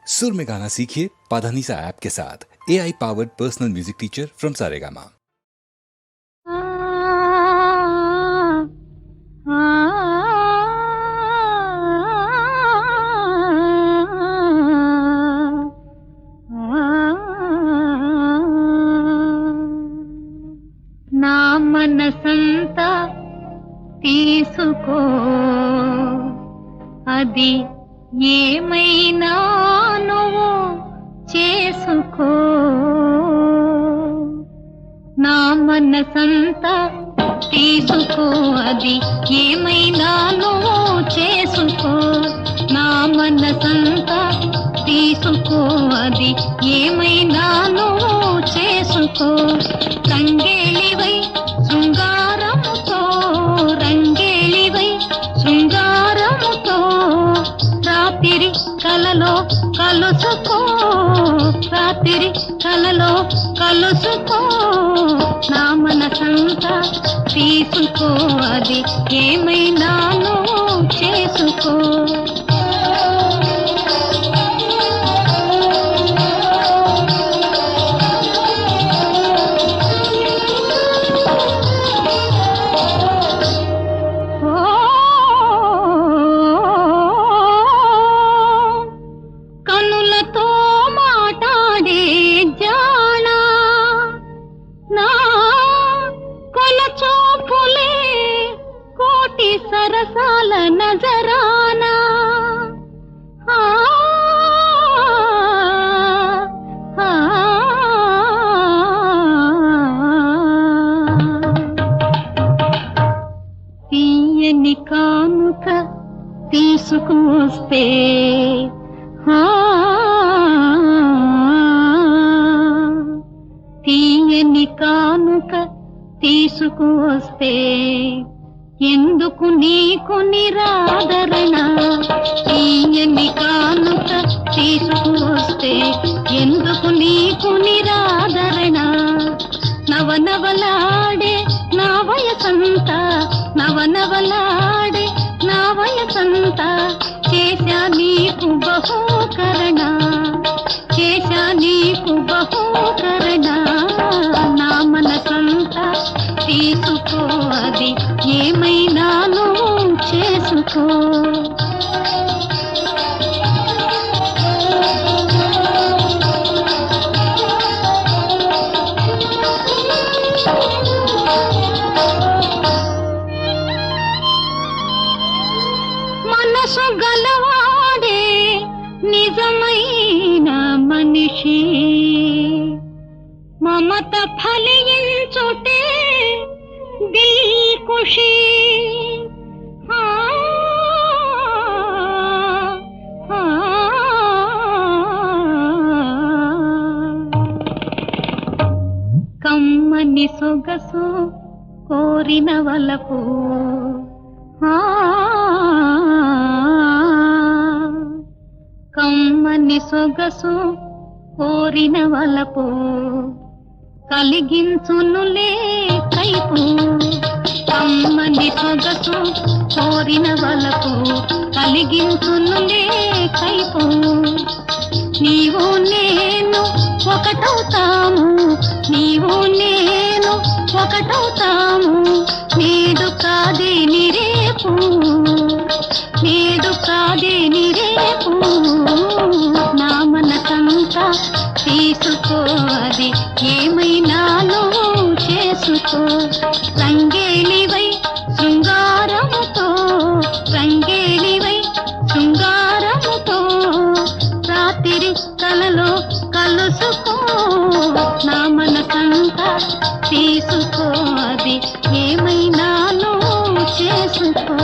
सुर में गाना सीखिए पाधानीसा ऐप के साथ। AI powered personal music teacher from Saregama. నా మనసంతా తీసుకో, అది ఏమైనా నువ్వు చేసుకో. నా మనసంతా తీసుకో, అది ఏమైనా నువ్వు చేసుకో. నా మనసంతా తీసుకో, అది ఏమైనా నువ్వు చేసుకో. రంగేళివై శృంగారముతో, రంగేళివై శృంగారముతో రాత్రి కలలో కలుసుకో, రాత్రి కలలో కలుసుకో. నా మనసంతా తీసుకో, అది ఏమైనా నువ్వు చేసుకో. సరసాల నజరానా తీయని కానుక తీసుకొస్తే, తీయని కానుక తీసుకొస్తే ఎందుకు నీకు నిరాదరణ. తీయని కానుక తీసుకొస్తే ఎందుకు నీకు నిరాదరణ. నవనవలాడే నా వయసంతా, నవనవలాడే నా వయసంతా చేశా నీకు బహూకరణ, చేశా నీకు బహూకరణ. నా మనసంతా తీసుకో, అది ఏమైనా నువ్వు చేసుకో. మనసు గలవాడే నిజమైన మనిషి, మమత ఫలించుటే దిల్ ఖుషి. కమ్మని సొగసు కోరిన వలపు, కమ్మని సొగసు కోరిన వలపు కలిగించునులే కైపు. కమ్మని సొగసు కోరిన వలపు కలిగించునులే కైపు. నీవు నేను ఒకటవుతాము, నీవు నేను ఒకటవుతాము. నేడు కాదేని రేపు, నేడు కాదేని రేపు. నా మనసంతా తీసుకో, అది ఏమైనా నువ్వు చేసుకో. రంగేళివై శృంగారముతో, రంగేళివై శృంగారముతో రాత్రి కలలో కలుసుకో. నా మనసంతా తీసుకో, అది ఏమైనా నువ్వు చేసుకో.